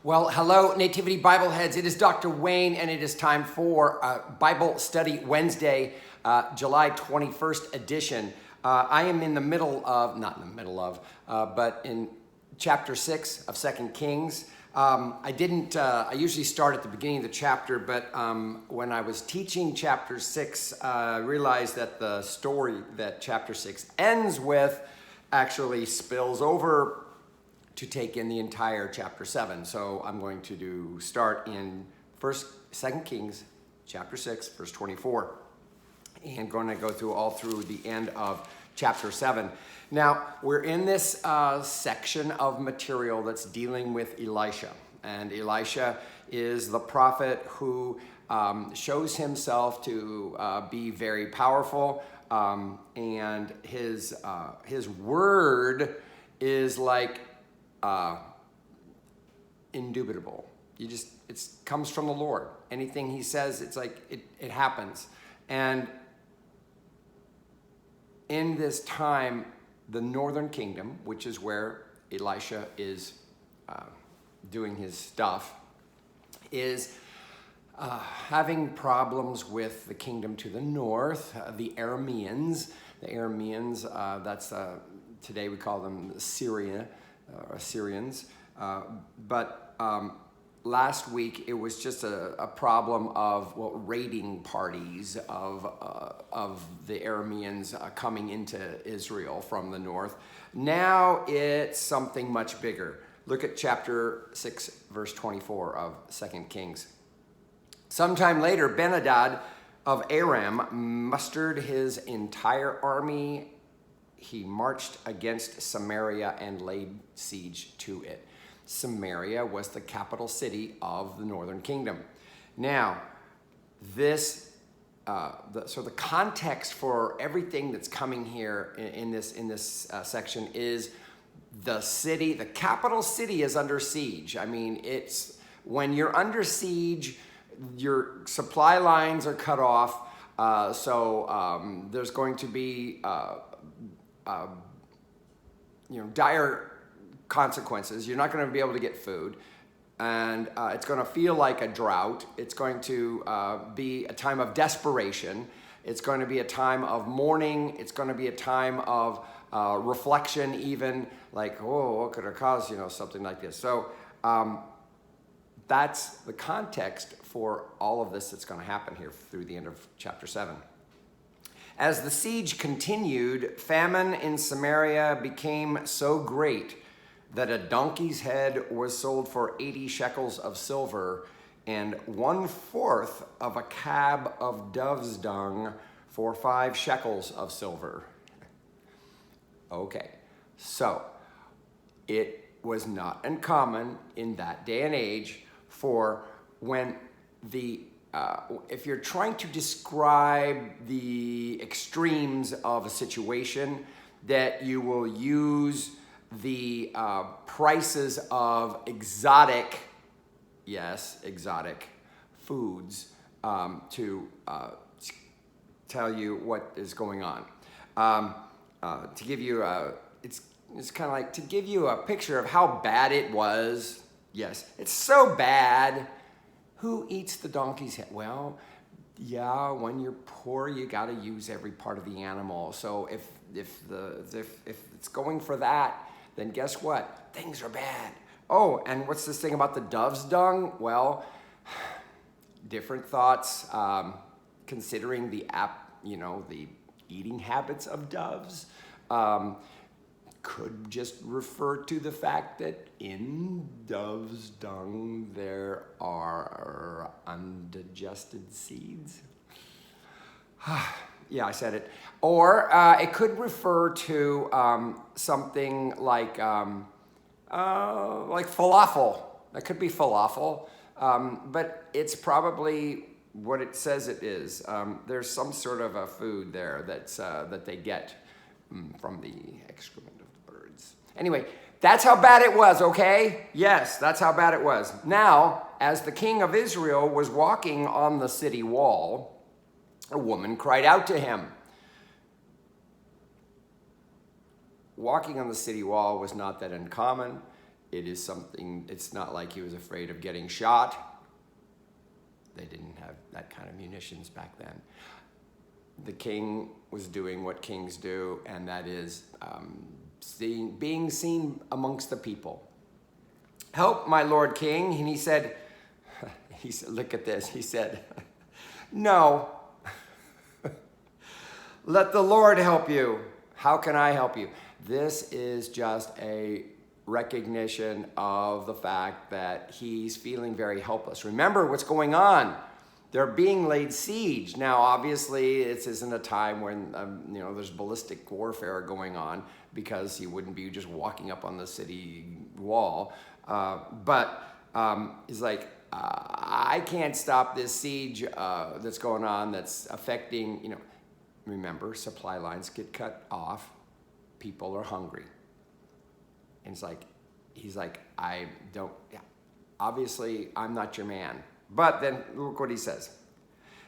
Well, hello, Nativity Bible heads. It is Dr. Wayne, and it is time for Bible Study Wednesday, July 21st edition. I am in the middle of, not in the middle of, but in chapter 6 of 2 Kings. I usually start at the beginning of the chapter, but when I was teaching chapter 6, I realized that the story that chapter 6 ends with actually spills over to take in the entire chapter 7. So I'm going to start in 2 Kings chapter 6, verse 24, and going to go all through the end of chapter 7. Now, we're in this section of material that's dealing with Elisha. And Elisha is the prophet who shows himself to be very powerful, and his word is like indubitable. It comes from the Lord. Anything he says, it's like it happens. And in this time, the northern kingdom, which is where Elisha is doing his stuff, is having problems with the kingdom to the north, the Arameans. The Arameans, today we call them Assyrians. But last week it was just a problem of raiding parties of the Arameans coming into Israel from the north. Now it's something much bigger. Look at chapter 6, verse 24 of 2 Kings. Sometime later, Ben-Hadad of Aram mustered his entire army. He marched against Samaria and laid siege to it. Samaria was the capital city of the northern kingdom. Now, so the context for everything that's coming here in this section is the city, the capital city is under siege. I mean, it's when you're under siege, your supply lines are cut off. So there's going to be dire consequences. You're not going to be able to get food, and it's going to feel like a drought. It's going to be a time of desperation. It's going to be a time of mourning. It's going to be a time of reflection, even like, oh, what could have caused something like this? So that's the context for all of this that's going to happen here through the end of chapter 7. As the siege continued, famine in Samaria became so great that a donkey's head was sold for 80 shekels of silver and 1/4 of a cab of dove's dung for 5 shekels of silver. Okay, so it was not uncommon in that day and age for when if you're trying to describe the extremes of a situation, that you will use the prices of exotic foods to tell you what is going on. To give you it's kind of like to give you a picture of how bad it was. Yes, it's so bad. Who eats the donkey's head? Well, yeah, when you're poor, you got to use every part of the animal. So if it's going for that, then guess what? Things are bad. Oh, and what's this thing about the dove's dung? Well, different thoughts. Considering the eating habits of doves. Could just refer to the fact that in dove's dung there are undigested seeds. Yeah, I said it. Or it could refer to something like falafel. That could be falafel, but it's probably what it says it is. There's some sort of a food there that they get from the excrement of the birds. Anyway, that's how bad it was, okay? Yes, that's how bad it was. Now, as the king of Israel was walking on the city wall, a woman cried out to him. Walking on the city wall was not that uncommon. it is something, it's not like he was afraid of getting shot. They didn't have that kind of munitions back then. The king was doing what kings do, and that is being seen amongst the people. Help, my lord king. And he said, look at this. He said, no. Let the Lord help you. How can I help you? This is just a recognition of the fact that he's feeling very helpless. Remember what's going on. They're being laid siege. Now, obviously, this isn't a time when there's ballistic warfare going on, because he wouldn't be just walking up on the city wall. But he's like, I can't stop this siege that's going on, that's affecting, remember, supply lines get cut off. People are hungry. And he's like, I don't, obviously, I'm not your man. But then look what he says.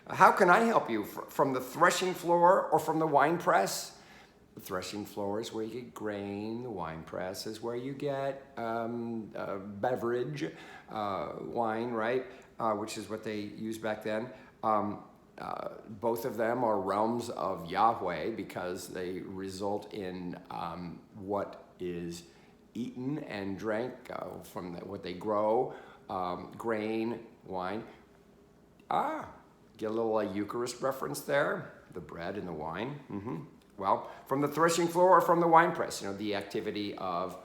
How can I help you? From the threshing floor or from the wine press? The threshing floor is where you get grain. The wine press is where you get beverage, wine, right? Which is what they used back then. Both of them are realms of Yahweh, because they result in what is eaten and drank from what they grow, grain, wine. Get a little Eucharist reference there, the bread and the wine. Well, from the threshing floor or from the wine press, the activity of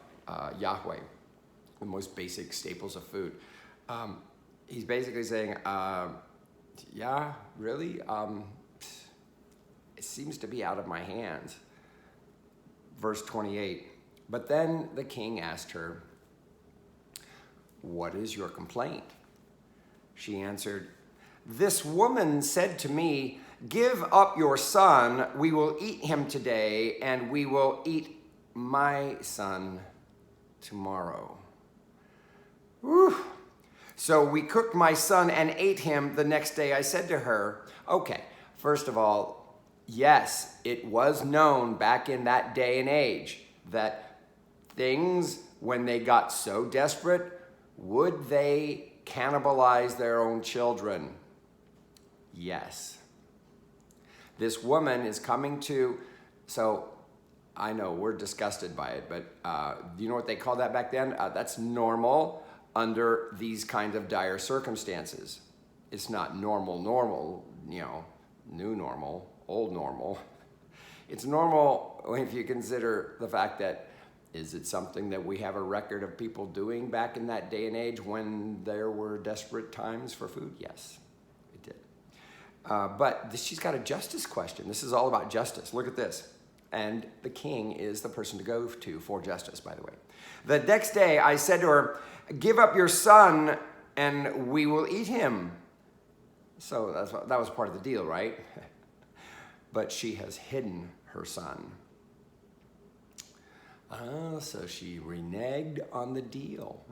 Yahweh, the most basic staples of food. He's basically saying, yeah, really? It seems to be out of my hands. Verse 28, but then the king asked her, what is your complaint? She answered, this woman said to me, give up your son, we will eat him today, and we will eat my son tomorrow. Whew. So we cooked my son and ate him the next day. I said to her, okay, first of all, yes, it was known back in that day and age that things, when they got so desperate, would they cannibalize their own children? Yes. This woman is coming to, so I know we're disgusted by it, but you know what they called that back then? That's normal under these kinds of dire circumstances. It's not normal, new normal, old normal. It's normal if you consider the fact that, is it something that we have a record of people doing back in that day and age when there were desperate times for food? Yes, it did. But she's got a justice question. This is all about justice. Look at this. And the king is the person to go to for justice, by the way. The next day I said to her, give up your son and we will eat him. So that was part of the deal, right? But she has hidden her son. So she reneged on the deal.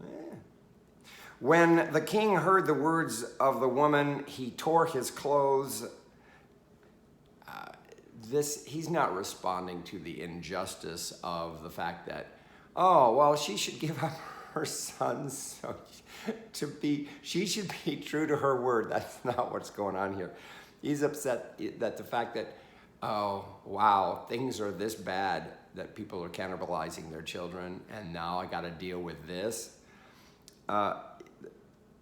When the king heard the words of the woman, he tore his clothes. He's not responding to the injustice of the fact that, oh, well, she should give up her son, so she should be true to her word. That's not what's going on here. He's upset that the fact that, oh, wow, things are this bad that people are cannibalizing their children, and now I got to deal with this.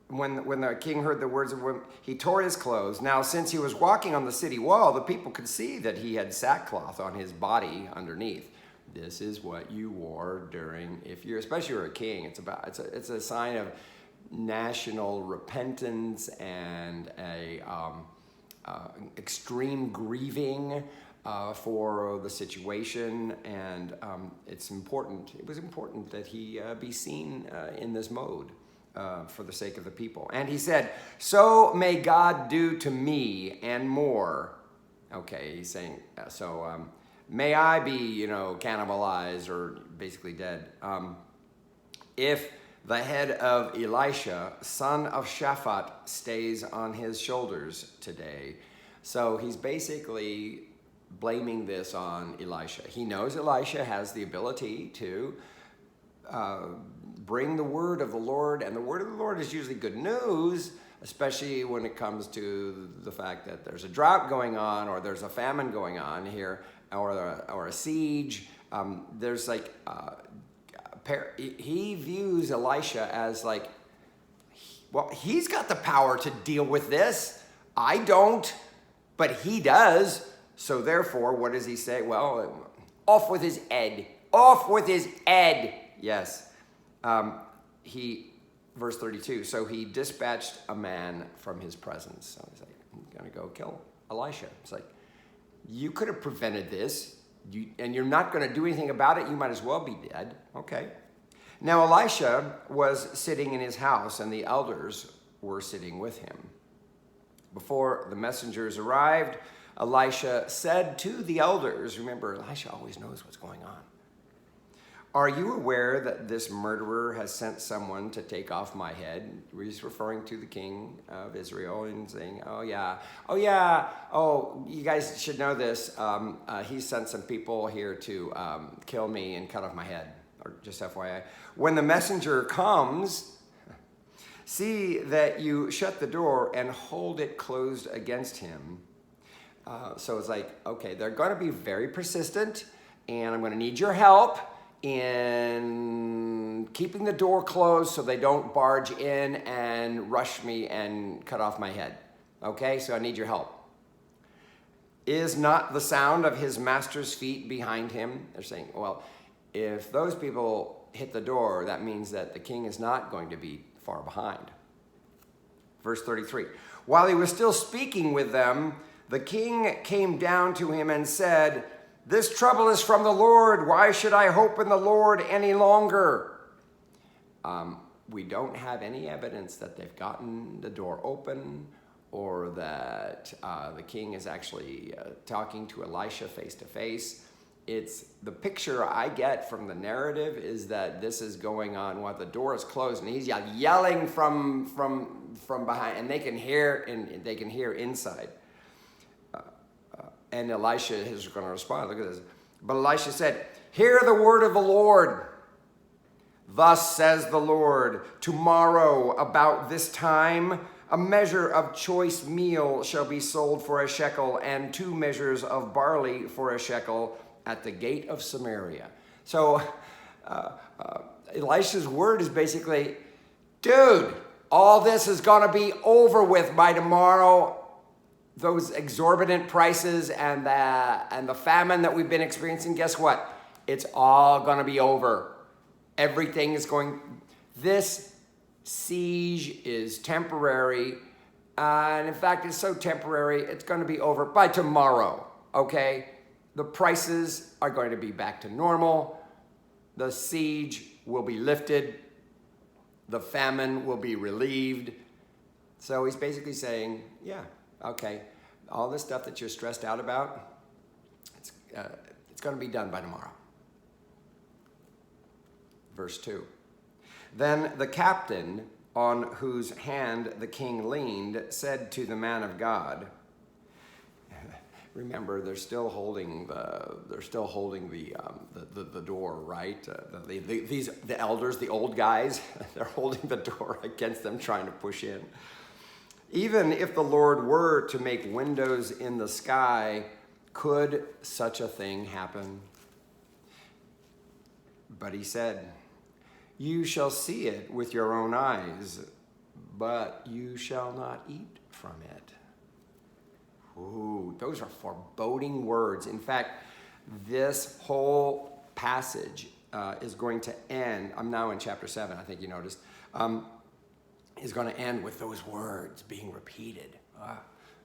When the king heard the words of women, he tore his clothes. Now, since he was walking on the city wall, the people could see that he had sackcloth on his body underneath. This is what you wore during, especially if you're a king. It's a sign of national repentance and extreme grieving for the situation, and it's important. It was important that he be seen in this mode. For the sake of the people. And he said, so may God do to me and more. Okay, he's saying, may I be, cannibalized or basically dead. If the head of Elisha, son of Shaphat, stays on his shoulders today. So he's basically blaming this on Elisha. He knows Elisha has the ability to bring the word of the Lord, and the word of the Lord is usually good news, especially when it comes to the fact that there's a drought going on, or there's a famine going on here, or a siege. There's like, he views Elisha as like, well, he's got the power to deal with this. I don't, but he does. So therefore, what does he say? Well, off with his head. Off with his head. Yes. Verse 32, so he dispatched a man from his presence. So he's like, I'm going to go kill Elisha. It's like, you could have prevented this, and you're not going to do anything about it. You might as well be dead. Okay. Now Elisha was sitting in his house, and the elders were sitting with him. Before the messengers arrived, Elisha said to the elders, remember, Elisha always knows what's going on. Are you aware that this murderer has sent someone to take off my head? He's referring to the king of Israel and saying, oh, you guys should know this. He sent some people here to kill me and cut off my head, or just FYI. When the messenger comes, see that you shut the door and hold it closed against him. So it's like, okay, they're going to be very persistent, and I'm going to need your help in keeping the door closed so they don't barge in and rush me and cut off my head. Okay, so I need your help. Is not the sound of his master's feet behind him? They're saying, well, if those people hit the door, that means that the king is not going to be far behind. Verse 33, while he was still speaking with them, the king came down to him and said, this trouble is from the Lord. Why should I hope in the Lord any longer? We don't have any evidence that they've gotten the door open, or that the king is actually talking to Elisha face to face. It's the picture I get from the narrative is that this is going on while the door is closed, and he's yelling from behind, and they can hear inside. And Elisha is going to respond. Look at this. But Elisha said, hear the word of the Lord. Thus says the Lord, tomorrow about this time, a measure of choice meal shall be sold for a shekel, and 2 measures of barley for a shekel at the gate of Samaria. So Elisha's word is basically, dude, all this is going to be over with by tomorrow. Those exorbitant prices and the famine that we've been experiencing, guess what? It's all going to be over. Everything is going... This siege is temporary. And in fact, it's so temporary, it's going to be over by tomorrow, okay? The prices are going to be back to normal. The siege will be lifted. The famine will be relieved. So he's basically saying, yeah, okay, all this stuff that you're stressed out about, it's going to be done by tomorrow. Verse 2. Then the captain on whose hand the king leaned said to the man of God, remember, they're still holding the door, right? The elders, the old guys, they're holding the door against them, trying to push in. Even if the Lord were to make windows in the sky, could such a thing happen? But he said, you shall see it with your own eyes, but you shall not eat from it. Ooh, those are foreboding words. In fact, this whole passage is going to end. I'm now in chapter 7, I think you noticed. Is going to end with those words being repeated.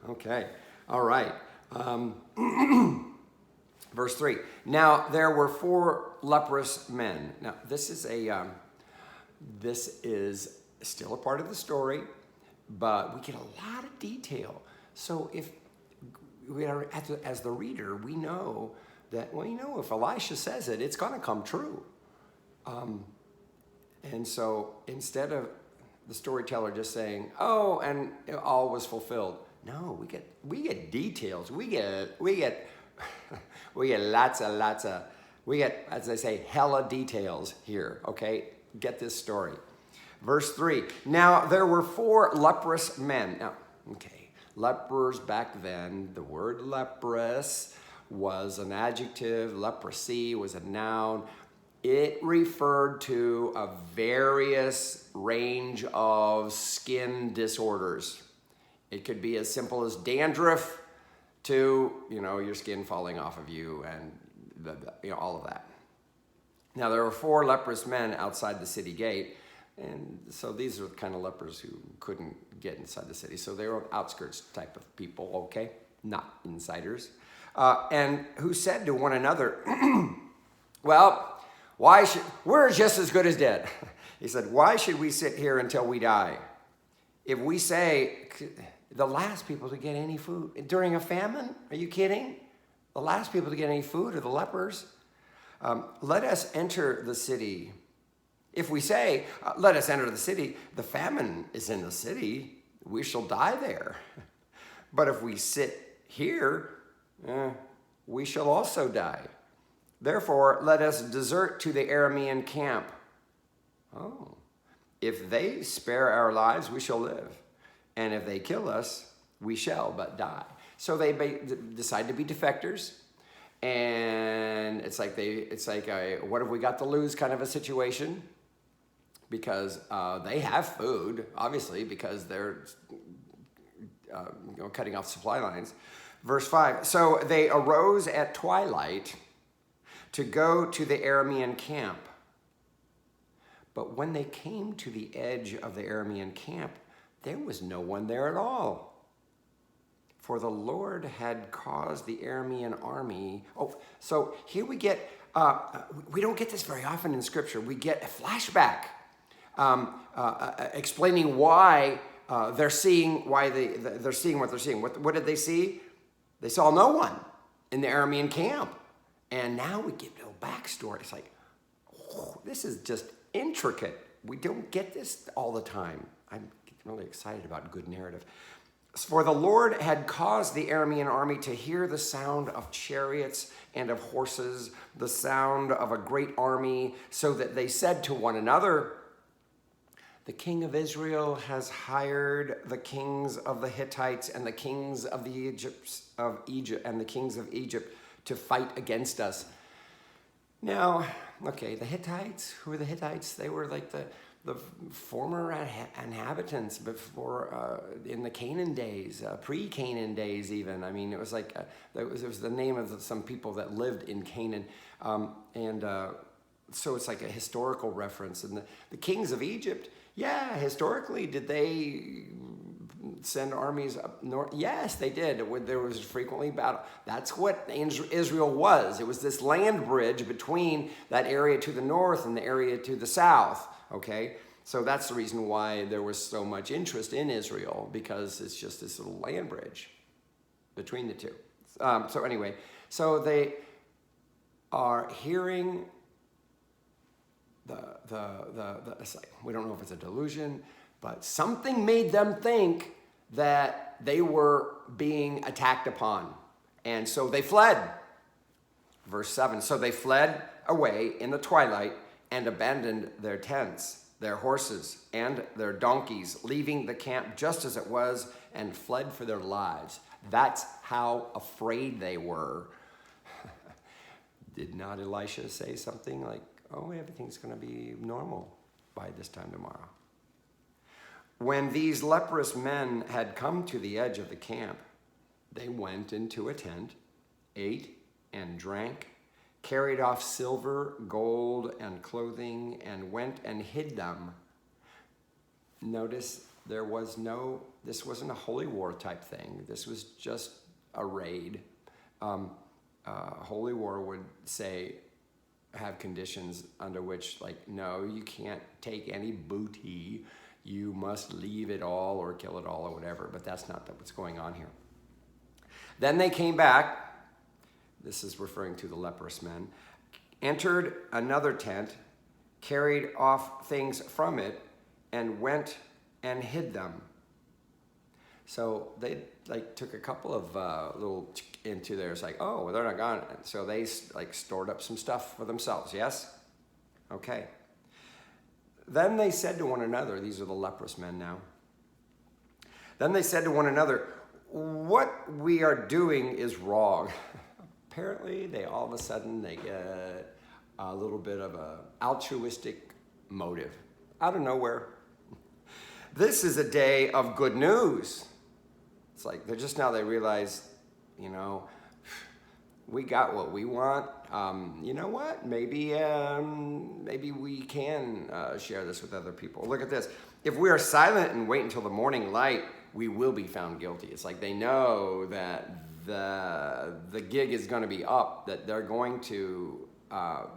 Okay, all right. Verse 3. Now there were 4 leprous men. Now this is still a part of the story, but we get a lot of detail. So if we are, as the reader, we know that, well, you know, if Elisha says it, it's going to come true. And so instead of the storyteller just saying, oh, and all was fulfilled. No, we get details. We get lots of, as they say, hella details here, okay? get this story. Verse 3, now there were 4 leprous men. Now, okay, lepers back then, the word leprous was an adjective, leprosy was a noun. It referred to a various range of skin disorders. It could be as simple as dandruff to, your skin falling off of you and all of that. Now, there were 4 leprous men outside the city gate, and so these are the kind of lepers who couldn't get inside the city. So they were outskirts type of people, okay? Not insiders. And who said to one another, well, we're just as good as dead. He said, why should we sit here until we die? If we say, the last people to get any food during a famine, are you kidding? The last people to get any food are the lepers. Let us enter the city. If we say, let us enter the city, the famine is in the city, we shall die there. But if we sit here, we shall also die. Therefore, let us desert to the Aramean camp. Oh, if they spare our lives, we shall live. And if they kill us, we shall but die. So they decide to be defectors. And it's like a what have we got to lose kind of a situation. Because they have food, obviously, because they're cutting off supply lines. Verse 5, so they arose at twilight to go to the Aramean camp. But when they came to the edge of the Aramean camp, there was no one there at all. For the Lord had caused the Aramean army. Oh, so here we get, we don't get this very often in Scripture. We get a flashback explaining why they're seeing what they're seeing. What did they see? They saw no one in the Aramean camp. And now we get a backstory. It's like, oh, this is just intricate. We don't get this all the time. I'm really excited about good narrative. For the Lord had caused the Aramean army to hear the sound of chariots and of horses, the sound of a great army, so that they said to one another, the king of Israel has hired the kings of the Hittites and the kings of Egypt to fight against us. Now, okay, the Hittites, who were the Hittites? They were like the former inhabitants before, in the Canaan days, pre-Canaan days even. I mean, it was like, it was the name of some people that lived in Canaan. So it's like a historical reference. And the kings of Egypt, yeah, historically, did they send armies up north? Yes, they did. There was frequently battle. That's what Israel was. It was this land bridge between that area to the north and the area to the south, okay? So that's the reason why there was so much interest in Israel, because it's just this little land bridge between the two. So anyway, so they are hearing it's like, we don't know if it's a delusion, but something made them think that they were being attacked upon. And so they fled. Verse 7, so they fled away in the twilight and abandoned their tents, their horses, and their donkeys, leaving the camp just as it was, and fled for their lives. That's how afraid they were. Did not Elisha say something like, oh, everything's going to be normal by this time tomorrow? When these leprous men had come to the edge of the camp, they went into a tent, ate and drank, carried off silver, gold, and clothing, and went and hid them. Notice this wasn't a holy war type thing. This was just a raid. Holy war would have conditions under which, like, no, you can't take any booty. You must leave it all or kill it all or whatever. But that's not what's going on here. Then they came back. This is referring to the leprous men. Entered another tent, carried off things from it, and went and hid them. So they took a couple of little into there. It's like, oh, well, they're not gone. So they stored up some stuff for themselves. Yes? Okay. Then they said to one another, these are the leprous men now. Then they said to one another, what we are doing is wrong. Apparently, they all of a sudden, they get a little bit of a altruistic motive out of nowhere. This is a day of good news. It's like they realize, we got what we want. You know what? Maybe we can share this with other people. Look at this. If we are silent and wait until the morning light, we will be found guilty. It's like they know that the gig is going to be up, that they're going to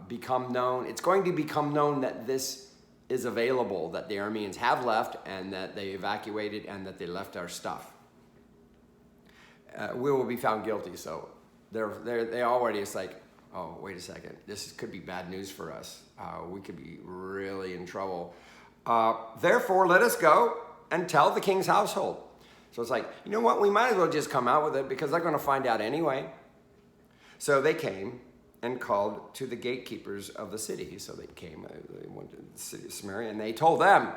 become known. It's going to become known that this is available, that the Arameans have left and that they evacuated and that they left our stuff. We will be found guilty. So they already, it's like, oh, wait a second. This could be bad news for us. We could be really in trouble. Therefore, let us go and tell the king's household. So it's like, you know what? We might as well just come out with it because they're going to find out anyway. So they came and called to the gatekeepers of the city. So they came, they went to the city of Samaria, and they told them,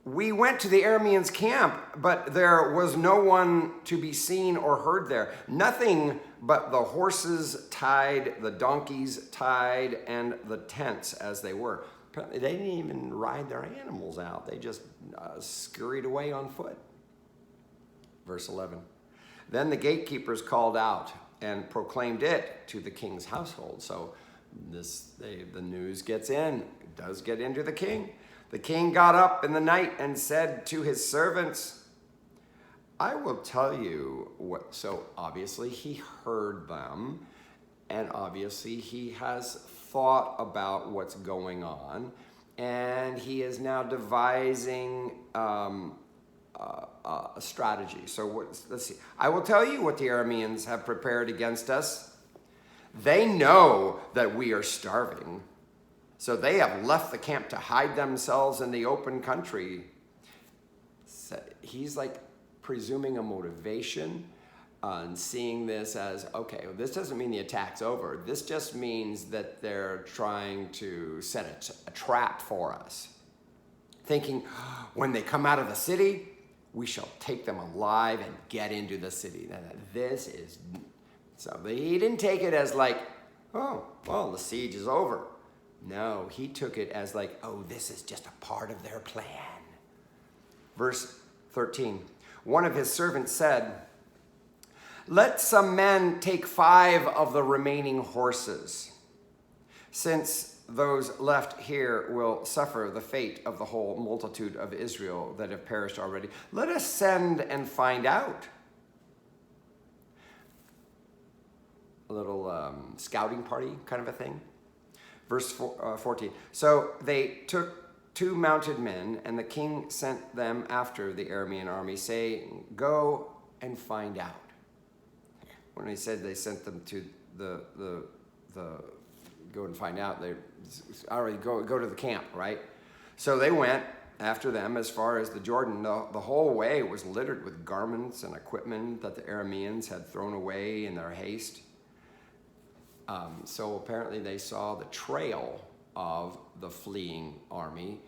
we went to the Arameans' camp, but there was no one to be seen or heard there. Nothing but the horses tied, the donkeys tied, and the tents as they were. They didn't even ride their animals out. They just scurried away on foot. Verse 11. Then the gatekeepers called out and proclaimed it to the king's household. So the news gets in. It does get into the king. The king got up in the night and said to his servants, I will tell you what. So obviously he heard them, and obviously he has thought about what's going on, and he is now devising a strategy. So let's see. I will tell you what the Arameans have prepared against us. They know that we are starving, so they have left the camp to hide themselves in the open country. So he's like presuming a motivation and seeing this as, okay, well, this doesn't mean the attack's over. This just means that they're trying to set a trap for us. Thinking, when they come out of the city, we shall take them alive and get into the city. So he didn't take it as like, oh, well, the siege is over. No, he took it as like, oh, this is just a part of their plan. Verse 13, one of his servants said, let some men take 5 of the remaining horses, since those left here will suffer the fate of the whole multitude of Israel that have perished already. Let us send and find out. A little scouting party kind of a thing. Verse 14. So they took 2 mounted men, and the king sent them after the Aramean army, saying, go and find out. When he said they sent them to the go and find out, they already go to the camp, right? So they went after them as far as the Jordan. The whole way was littered with garments and equipment that the Arameans had thrown away in their haste. So apparently they saw the trail of the fleeing army.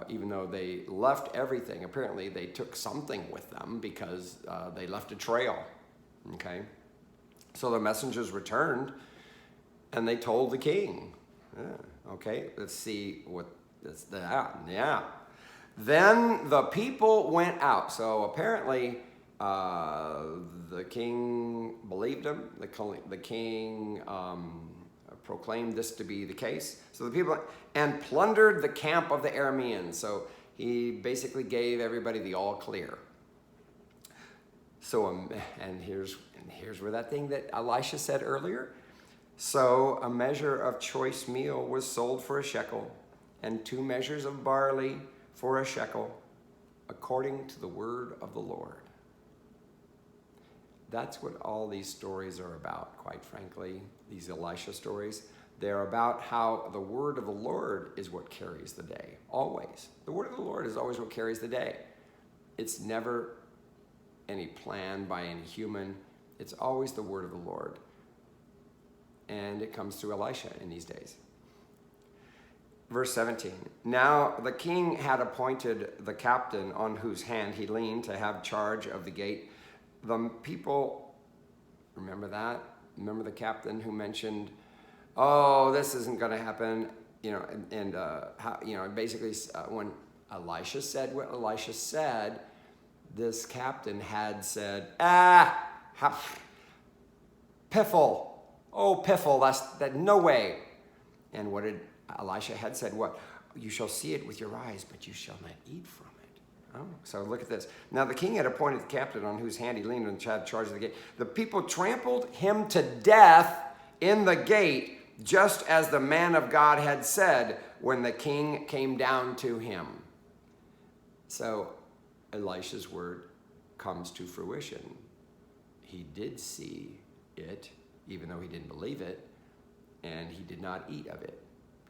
Even though they left everything, apparently they took something with them because they left a trail, okay? So the messengers returned and they told the king. Okay, let's see what that's that. Yeah. Then the people went out. So apparently the king believed him. The king proclaimed this to be the case. So the people and plundered the camp of the Arameans. So he basically gave everybody the all clear. So and here's where that thing that Elisha said earlier. So a measure of choice meal was sold for a shekel, and 2 measures of barley for a shekel, according to the word of the Lord. That's what all these stories are about, quite frankly, these Elisha stories. They're about how the word of the Lord is what carries the day, always. The word of the Lord is always what carries the day. It's never any plan by any human. It's always the word of the Lord. And it comes through Elisha in these days. Verse 17. Now the king had appointed the captain on whose hand he leaned to have charge of the gate. The people, remember that? Remember the captain who mentioned, oh, this isn't going to happen, basically when Elisha said what Elisha said, this captain had said, piffle, oh, piffle, that no way. And what did Elisha had said? What? You shall see it with your eyes, but you shall not eat from it. Oh, so look at this. Now the king had appointed the captain on whose hand he leaned and had charge of the gate. The people trampled him to death in the gate, just as the man of God had said when the king came down to him. So Elisha's word comes to fruition. He did see it, even though he didn't believe it, and he did not eat of it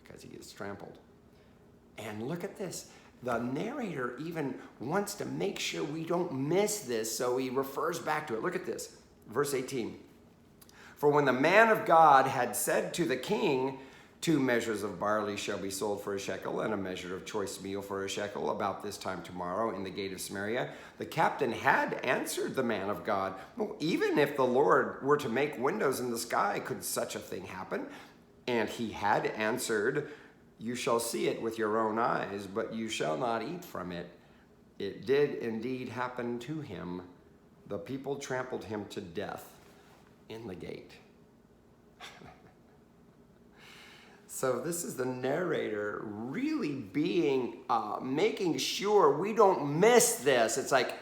because he gets trampled. And look at this. The narrator even wants to make sure we don't miss this, so he refers back to it. Look at this, verse 18. For when the man of God had said to the king, 2 measures of barley shall be sold for a shekel, and a measure of choice meal for a shekel, about this time tomorrow in the gate of Samaria, the captain had answered the man of God, well, even if the Lord were to make windows in the sky, could such a thing happen? And he had answered, you shall see it with your own eyes, but you shall not eat from it. It did indeed happen to him. The people trampled him to death in the gate. So this is the narrator really making sure we don't miss this. It's like,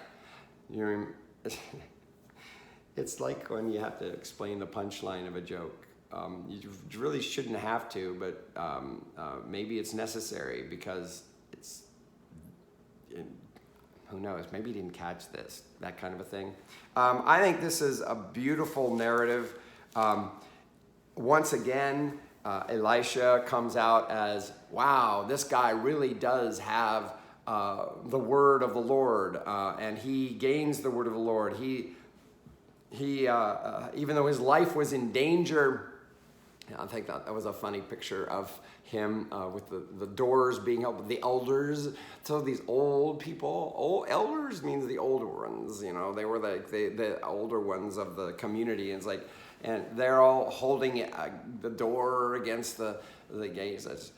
it's like when you have to explain the punchline of a joke. You really shouldn't have to, but maybe it's necessary because who knows, maybe you didn't catch this, that kind of a thing. I think this is a beautiful narrative. Once again, Elisha comes out as, wow, this guy really does have the word of the Lord, and he gains the word of the Lord. He even though his life was in danger, I think that was a funny picture of him with the doors being held, the elders. So these old people, elders means the older ones, they were the older ones of the community. And it's like, and they're all holding the door against the gates. As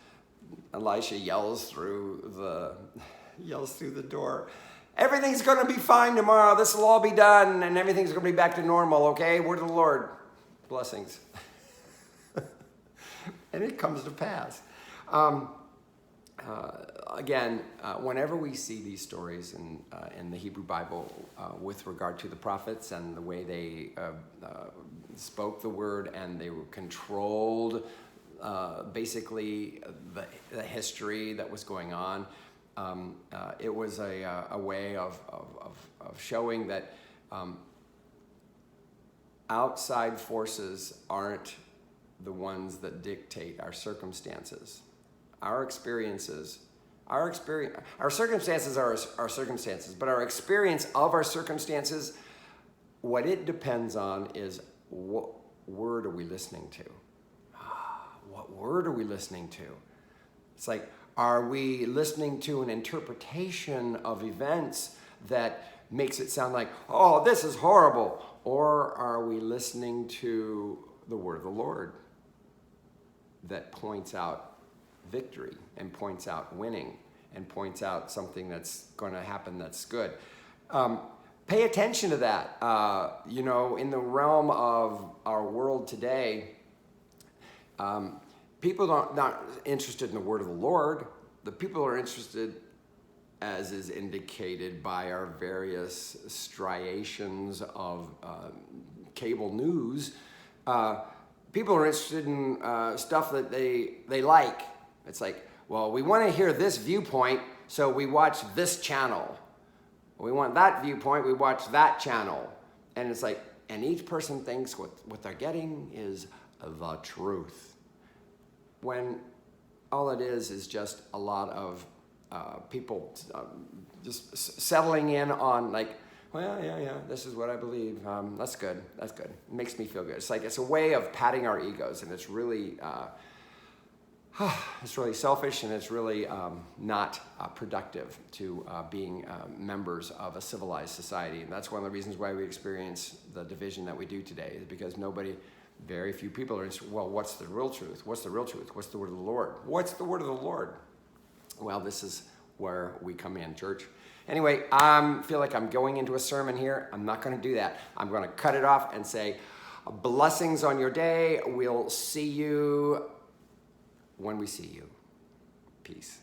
Elisha yells through the door, everything's going to be fine tomorrow. This will all be done, and everything's going to be back to normal, okay? Word of the Lord. Blessings. And it comes to pass. Again, whenever we see these stories in the Hebrew Bible with regard to the prophets and the way they spoke the word and they were controlled, basically the history that was going on, it was a way of showing that outside forces aren't the ones that dictate our circumstances. Our circumstances are our circumstances, but our experience of our circumstances, what it depends on is what word are we listening to? What word are we listening to? It's like, are we listening to an interpretation of events that makes it sound like, oh, this is horrible? Or are we listening to the word of the Lord that points out victory and points out winning and points out something that's going to happen that's good? Pay attention to that. In the realm of our world today, people not interested in the word of the Lord. The people are interested, as is indicated by our various striations of cable news. People are interested in stuff that they like. It's like, well, we want to hear this viewpoint, so we watch this channel. We want that viewpoint, we watch that channel. And it's like, and each person thinks what they're getting is the truth. When all it is just a lot of people just settling in on like, well, yeah, this is what I believe. That's good. It makes me feel good. It's like, it's a way of patting our egos, and it's really, it's really selfish, and it's really not productive to being members of a civilized society. And that's one of the reasons why we experience the division that we do today, is because very few people are interested. Well, what's the real truth? What's the real truth? What's the word of the Lord? What's the word of the Lord? Well, this is where we come in, church. Anyway, I feel like I'm going into a sermon here. I'm not going to do that. I'm going to cut it off and say, blessings on your day. We'll see you when we see you. Peace.